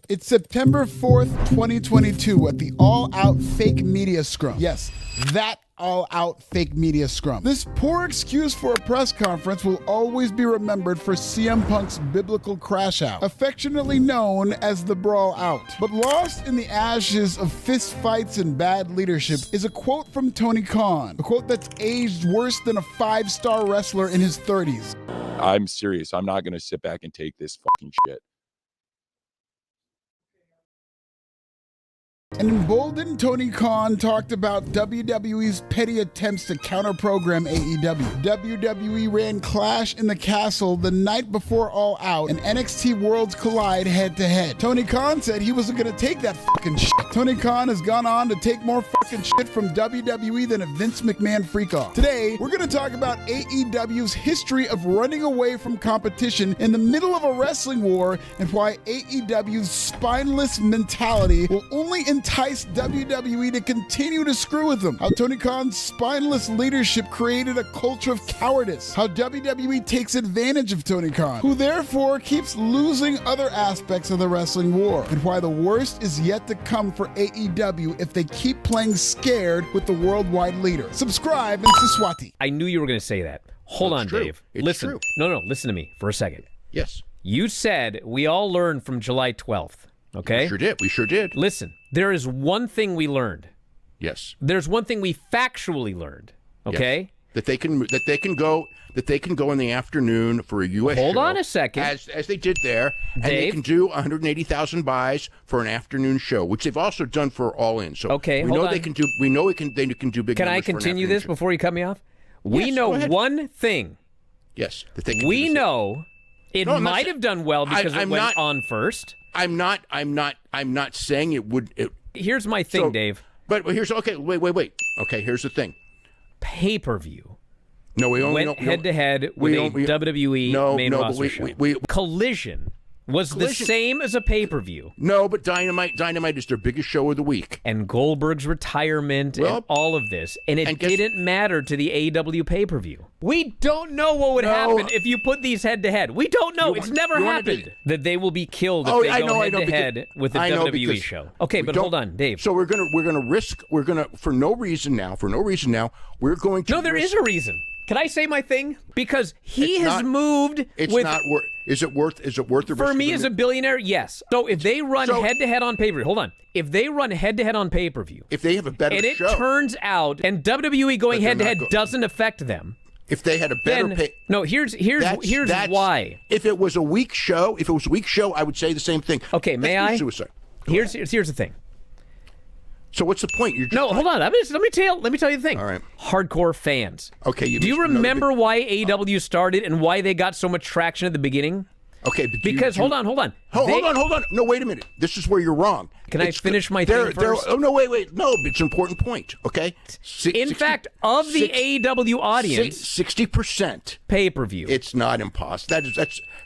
It's September 4th, 2022 at the All Out Fake Media Scrum. Yes, that All Out Fake Media Scrum. This poor excuse for a press conference will always be remembered for CM Punk's biblical crash out, affectionately known as the Brawl Out. But lost in the ashes of fist fights and bad leadership is a quote from Tony Khan, a quote that's aged worse than a 5-star wrestler in his 30s. I'm serious. I'm not going to sit back and take this fucking shit. An emboldened Tony Khan talked about WWE's petty attempts to counterprogram AEW. WWE ran Clash in the Castle the night before All Out, and NXT Worlds collide head-to-head. Tony Khan said he wasn't going to take that fucking shit. Tony Khan has gone on to take more fucking shit from WWE than a Vince McMahon freak-off. Today, we're going to talk about AEW's history of running away from competition in the middle of a wrestling war and why AEW's spineless mentality will only entice WWE to continue to screw with them. How Tony Khan's spineless leadership created a culture of cowardice. How WWE takes advantage of Tony Khan, who therefore keeps losing other aspects of the wrestling war. And why the worst is yet to come for AEW if they keep playing scared with the worldwide leader. Subscribe and Siswati. I knew you were going to say that. Hold on, true. Dave. It's listen. true. No, listen to me for a second. Yes. You said we all learned from July 12th, okay? We sure did. Listen, there is one thing we learned. Yes. There's one thing we factually learned, okay? Yes. That they can go in the afternoon for a US Hold show, on a second. as they did there, and they Dave? can do 180,000 buys for an afternoon show, which they've also done for All In. So Okay, we hold know on. they can do. We know they can do big. Can I numbers for an continue afternoon this show. before you cut me off? We Yes, know go ahead. one thing. Yes, that they can. We do the same. know it No, I'm not might sa- have done well because it I'm went not- on first. I'm not saying it would. Here's my thing, So- Dave. But here's okay. Wait. Okay, here's the thing. Pay-per-view No, we only went head-to-head with a WWE main but roster show. Collision was the same as a pay-per-view. No, but Dynamite is their biggest show of the week. And Goldberg's retirement and all of this. And it didn't matter to the AEW pay-per-view. We don't know what would happen if you put these head-to-head. We don't know. It's never happened that they will be killed if they go head-to-head with a WWE show. Okay, but hold on, Dave. So we're gonna risk, for no reason now, we're going to No, there is a reason. Can I say my thing? Because he It's has not- moved It's with... not worth. Is it worth the risk? For me as a billionaire, yes. So if they run head-to-head on pay-per-view, hold on. If they run head-to-head on pay-per-view, if they have a better and it show, turns out, and WWE going they're head-to-head not doesn't affect them, if they had a better then... pay, No, here's that's why. If it was a weak show, I would say the same thing. Okay, may I? Suicide. Here's the thing. So what's the point? You're just No, hold on. Let me tell you the thing. All right. Hardcore fans. Okay. Do you remember why AEW started and why they got so much traction at the beginning? Okay, but Because hold on. Hold on. No, wait a minute. This is where you're wrong. Can I finish my thing first? Oh no, wait. No, it's an important point. Okay. In fact, of the AEW audience, 60% pay-per-view. It's not impossible.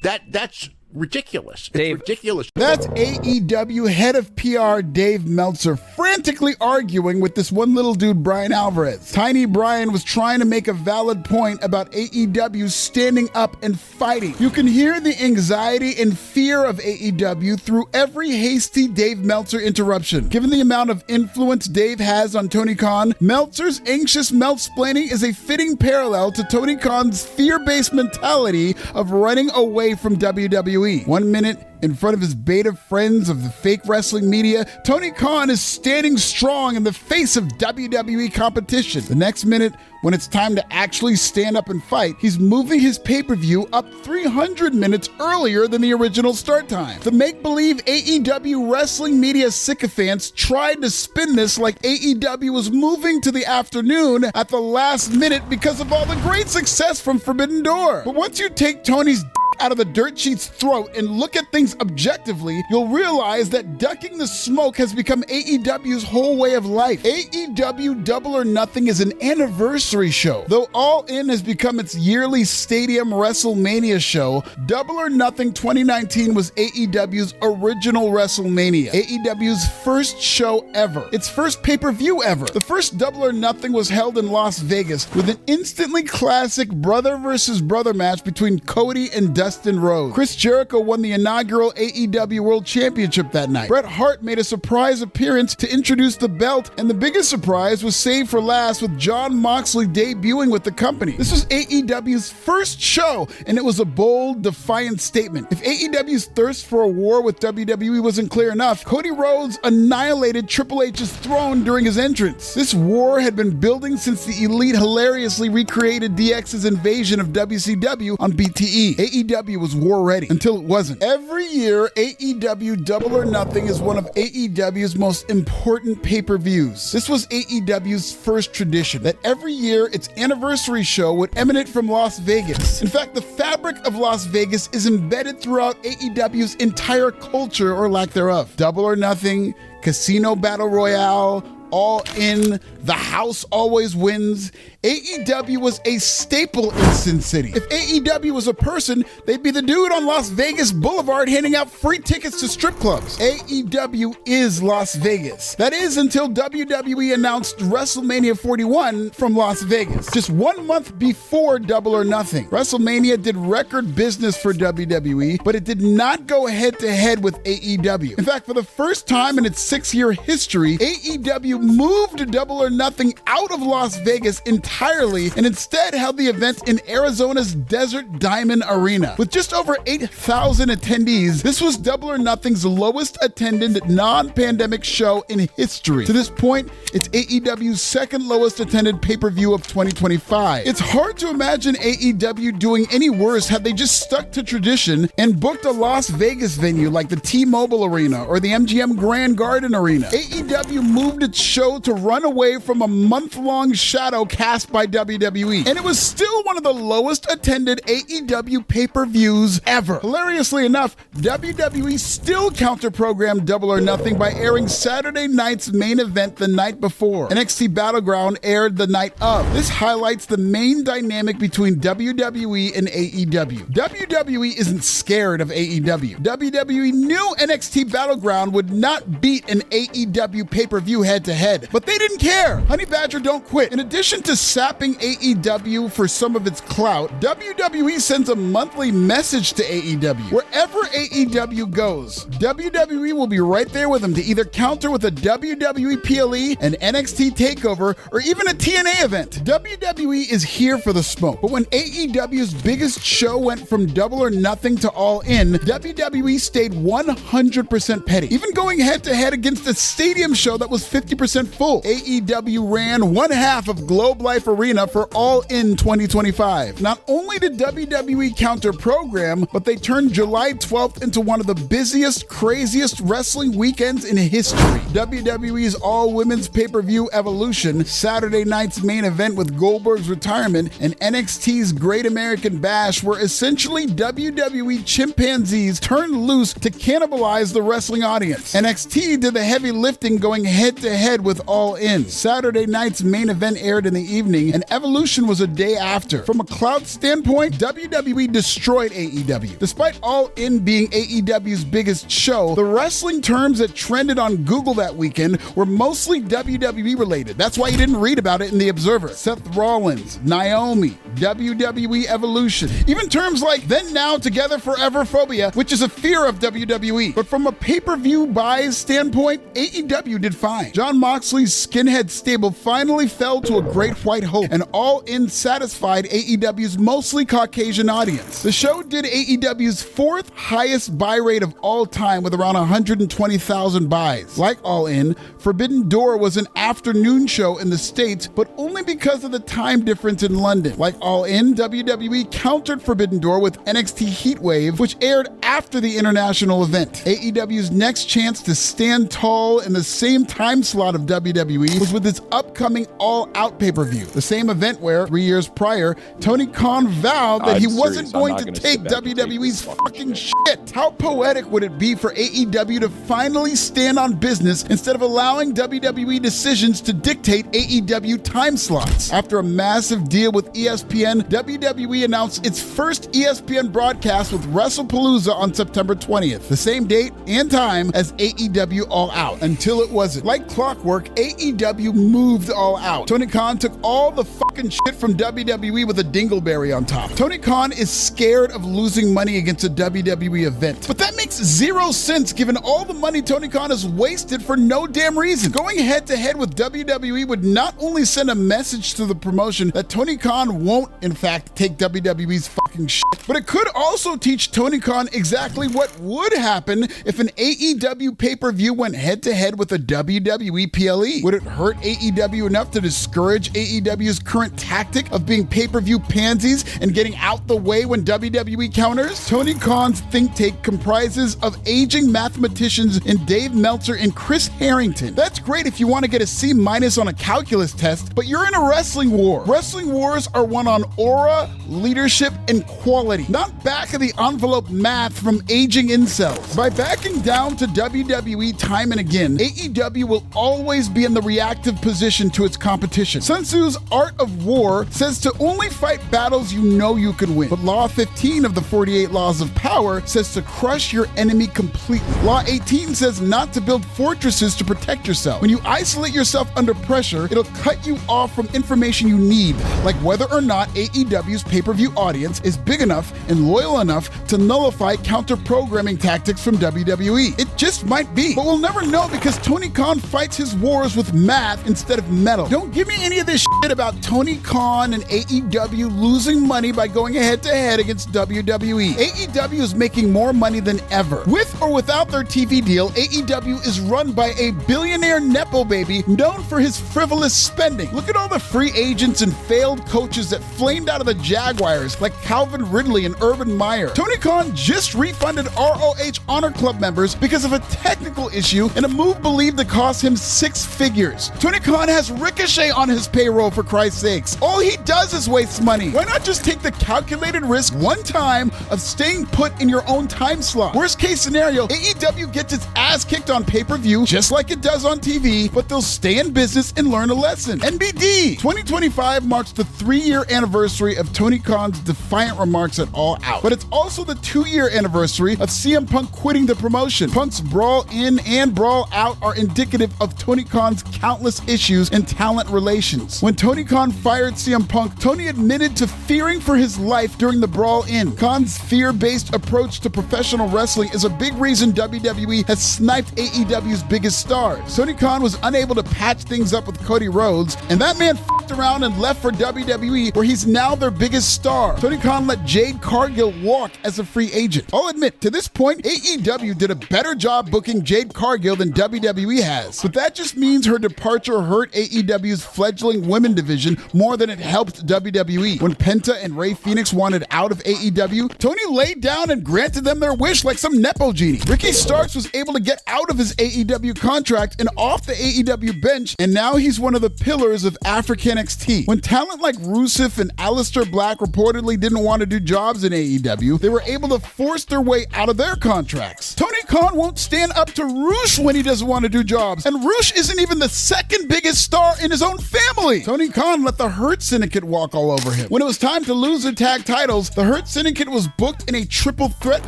That's ridiculous. Dave, it's ridiculous. That's AEW head of PR Dave Meltzer frantically arguing with this one little dude, Bryan Alvarez. Tiny Bryan was trying to make a valid point about AEW standing up and fighting. You can hear the anxiety and fear of AEW through every hasty Dave Meltzer interruption. Given the amount of influence Dave has on Tony Khan, Meltzer's anxious melt-splaining is a fitting parallel to Tony Khan's fear-based mentality of running away from WWE. 1 minute, in front of his beta friends of the fake wrestling media, Tony Khan is standing strong in the face of WWE competition. The next minute, when it's time to actually stand up and fight, he's moving his pay-per-view up 300 minutes earlier than the original start time. The make-believe AEW wrestling media sycophants tried to spin this like AEW was moving to the afternoon at the last minute because of all the great success from Forbidden Door. But once you take Tony's out of the dirt sheet's throat and look at things objectively, you'll realize that ducking the smoke has become AEW's whole way of life. AEW Double or Nothing is an anniversary show. Though All In has become its yearly stadium WrestleMania show, Double or Nothing 2019 was AEW's original WrestleMania, AEW's first show ever, its first pay-per-view ever. The first Double or Nothing was held in Las Vegas with an instantly classic brother versus brother match between Cody and Dusty Dustin Rhodes. Chris Jericho won the inaugural AEW World Championship that night. Bret Hart made a surprise appearance to introduce the belt, and the biggest surprise was saved for last with Jon Moxley debuting with the company. This was AEW's first show, and it was a bold, defiant statement. If AEW's thirst for a war with WWE wasn't clear enough, Cody Rhodes annihilated Triple H's throne during his entrance. This war had been building since the Elite hilariously recreated DX's invasion of WCW on BTE. AEW was war ready until it wasn't. Every year, AEW Double or Nothing is one of AEW's most important pay-per-views. This was AEW's first tradition, that every year its anniversary show would emanate from Las Vegas. In fact, the fabric of Las Vegas is embedded throughout AEW's entire culture, or lack thereof. Double or Nothing, Casino Battle Royale, All In, The House Always Wins. AEW was a staple in Sin City. If AEW was a person, they'd be the dude on Las Vegas Boulevard handing out free tickets to strip clubs. AEW is Las Vegas. That is until WWE announced WrestleMania 41 from Las Vegas, just 1 month before Double or Nothing. WrestleMania did record business for WWE, but it did not go head-to-head with AEW. In fact, for the first time in its 6-year history, AEW moved Double or Nothing out of Las Vegas entirely and instead held the event in Arizona's Desert Diamond Arena. With just over 8,000 attendees, this was Double or Nothing's lowest attended non-pandemic show in history. To this point, it's AEW's second lowest attended pay-per-view of 2025. It's hard to imagine AEW doing any worse had they just stuck to tradition and booked a Las Vegas venue like the T-Mobile Arena or the MGM Grand Garden Arena. AEW moved its show to run away from a month-long shadow cast by WWE, and it was still one of the lowest attended AEW pay-per-views ever. Hilariously enough, WWE still counter-programmed Double or Nothing by airing Saturday night's main event the night before. NXT Battleground aired the night of. This highlights the main dynamic between WWE and AEW. WWE isn't scared of AEW. WWE knew NXT Battleground would not beat an AEW pay-per-view head-to-head, but they didn't care. Honey Badger don't quit. In addition to sapping AEW for some of its clout, WWE sends a monthly message to AEW. Wherever AEW goes, WWE will be right there with them to either counter with a WWE PLE, an NXT takeover, or even a TNA event. WWE is here for the smoke. But when AEW's biggest show went from Double or Nothing to All In, WWE stayed 100% petty, even going head-to-head against a stadium show that was 50% full. AEW ran one half of Globe Life Arena for All In 2025. Not only did WWE counter-program, but they turned July 12th into one of the busiest, craziest wrestling weekends in history. WWE's all-women's pay-per-view Evolution, Saturday night's main event with Goldberg's retirement, and NXT's Great American Bash were essentially WWE chimpanzees turned loose to cannibalize the wrestling audience. NXT did the heavy lifting going head-to-head with All In. Saturday night's main event aired in the evening, and Evolution was a day after. From a clout standpoint, WWE destroyed AEW. Despite All In being AEW's biggest show, the wrestling terms that trended on Google that weekend were mostly WWE related. That's why you didn't read about it in The Observer. Seth Rollins, Naomi, WWE Evolution. Even terms like then, now, together, forever phobia, which is a fear of WWE. But from a pay-per-view buys standpoint, AEW did fine. Jon Moxley's skinhead stable finally fell to a great white hope, and All In satisfied AEW's mostly Caucasian audience. The show did AEW's 4th highest buy rate of all time with around 120,000 buys. Like All In, Forbidden Door was an afternoon show in the States, but only because of the time difference in London. Like All In, WWE countered Forbidden Door with NXT Heatwave, which aired after the international event. AEW's next chance to stand tall in the same time slot of WWE was with its upcoming All Out pay-per-view, the same event where, 3 years prior, Tony Khan vowed that he wasn't going to take WWE's fucking shit. How poetic would it be for AEW to finally stand on business instead of allowing WWE decisions to dictate AEW time slots? After a massive deal with ESPN, WWE announced its first ESPN broadcast with Wrestlepalooza on September 20th, the same date and time as AEW All Out, until it wasn't. Like clockwork, clockwork, AEW moved all out. Tony Khan took all the fucking shit from WWE with a dingleberry on top. Tony Khan is scared of losing money against a WWE event. But that makes zero sense given all the money Tony Khan has wasted for no damn reason. Going head to head with WWE would not only send a message to the promotion that Tony Khan won't, in fact, take WWE's fucking shit, but it could also teach Tony Khan exactly what would happen if an AEW pay-per-view went head to head with a WWE PLE. Would it hurt AEW enough to discourage AEW's current tactic of being pay-per-view pansies and getting out the way when WWE counters? Tony Khan's think tank comprises of aging mathematicians in Dave Meltzer and Chris Harrington. That's great if you want to get a C- on a calculus test, but you're in a wrestling war. Wrestling wars are won on aura, leadership, and quality, not back of the envelope math from aging incels. By backing down to WWE time and again, AEW will always be in the reactive position to its competition. Sun Tzu's Art of War says to only fight battles you know you can win. But Law 15 of the 48 Laws of Power says to crush your enemy completely. Law 18 says not to build fortresses to protect yourself. When you isolate yourself under pressure, it'll cut you off from information you need, like whether or not AEW's pay-per-view audience is big enough and loyal enough to nullify counter-programming tactics from WWE. It just might be, but we'll never know because Tony Khan fights his wars with math instead of metal. Don't give me any of this shit about Tony Khan and AEW losing money by going head-to-head against WWE. AEW is making more money than ever. With or without their TV deal, AEW is run by a billionaire nepo baby known for his frivolous spending. Look at all the free agents and failed coaches that flamed out of the Jaguars like Calvin Ridley and Urban Meyer. Tony Khan just refunded ROH Honor Club members because of a technical issue and a move believed to cost him 6 figures. Tony Khan has Ricochet on his payroll, for Christ's sakes. All he does is waste money. Why not just take the calculated risk one time of staying put in your own time slot? Worst case scenario, AEW gets its ass kicked on pay-per-view just like it does on TV, but they'll stay in business and learn a lesson. NBD 2025 marks the 3-year anniversary of Tony Khan's defiant remarks at All Out, but it's also the 2-year anniversary of CM Punk quitting the promotion. Punk's Brawl In and Brawl Out are indicative of Tony Khan's countless issues in talent relations. When Tony Khan fired CM Punk, Tony admitted to fearing for his life during the Brawl In. Khan's fear-based approach to professional wrestling is a big reason WWE has sniped AEW's biggest stars. Tony Khan was unable to patch things up with Cody Rhodes, and that man f***ed around and left for WWE, where he's now their biggest star. Tony Khan let Jade Cargill walk as a free agent. I'll admit, to this point, AEW did a better job booking Jade Cargill than WWE has, but that just means her departure hurt AEW's fledgling women division more than it helped WWE. When Penta and Rey Fenix wanted out of AEW, Tony laid down and granted them their wish like some Nepo genie. Ricky Starks was able to get out of his AEW contract and off the AEW bench, and now he's one of the pillars of African NXT. When talent like Rusev and Aleister Black reportedly didn't want to do jobs in AEW, they were able to force their way out of their contracts. Tony Khan won't stand up to Roosh when he doesn't want to do jobs, and Roosh isn't even the second biggest star in his own family. Tony Khan let the Hurt Syndicate walk all over him. When it was time to lose the tag titles, the Hurt Syndicate was booked in a triple threat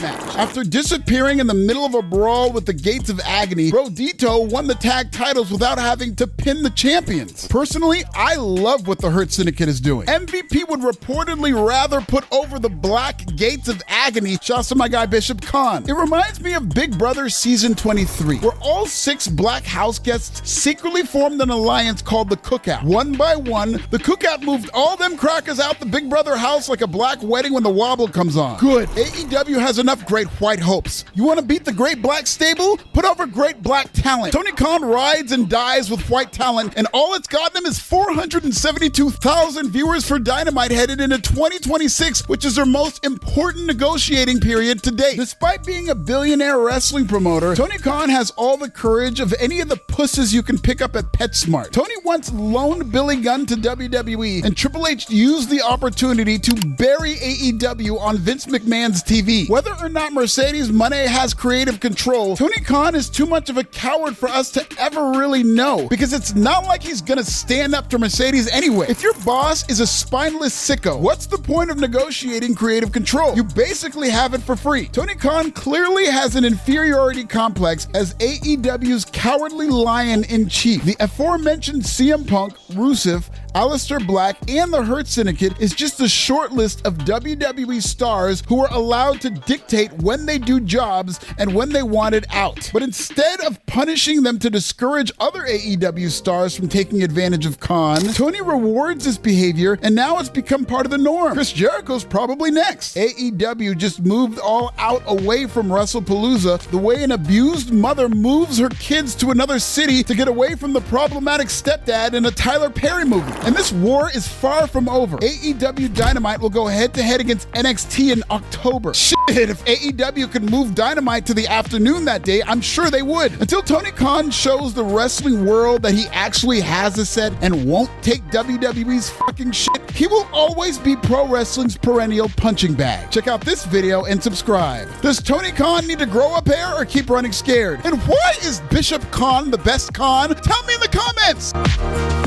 match. After disappearing in the middle of a brawl with the Gates of Agony, Brodito won the tag titles without having to pin the champions. Personally, I love what the Hurt Syndicate is doing. MVP would reportedly rather put over the Black Gates of Agony. Shouts to my guy Bishop Khan. It reminds me of Big Brother Season 23, where all 6 Black house guests secretly formed an alliance called the Cookout. One by one, the Cookout moved all them crackers out the Big Brother house like a black wedding when the wobble comes on. Good. AEW has enough great white hopes. You want to beat the Great Black Stable? Put over Great Black Talent. Tony Khan rides and dies with white talent, and all it's gotten him is 472,000 viewers for Dynamite headed into 2026, which is their most important negotiating period to date. Despite being a billionaire wrestling promoter, Tony Khan has all the courage of any of the pusses you can pick up at PetSmart. Tony once loaned Billy Gunn to WWE, and Triple H used the opportunity to bury AEW on Vince McMahon's TV. Whether or not Mercedes Moné has creative control, Tony Khan is too much of a coward for us to ever really know, because it's not like he's gonna stand up to Mercedes anyway. If your boss is a spineless sicko, what's the point of negotiating creative control? You basically have it for free. Tony Khan clearly has an inferior inferiority complex as AEW's cowardly lion-in-chief. The aforementioned CM Punk, Rusev, Aleister Black, and the Hurt Syndicate is just a short list of WWE stars who are allowed to dictate when they do jobs and when they want it out. But instead of punishing them to discourage other AEW stars from taking advantage of Khan, Tony rewards this behavior, and now it's become part of the norm. Chris Jericho's probably next. AEW just moved All Out away from Wrestlepalooza the way an abused mother moves her kids to another city to get away from the problematic stepdad in a Tyler Perry movie. And this war is far from over. AEW Dynamite will go head-to-head against NXT in October. Shit, if AEW could move Dynamite to the afternoon that day, I'm sure they would. Until Tony Khan shows the wrestling world that he actually has a set and won't take WWE's fucking shit, he will always be pro wrestling's perennial punching bag. Check out this video and subscribe. Does Tony Khan need to grow a pair or keep running scared? And why is Bishop Khan the best Khan? Tell me in the comments!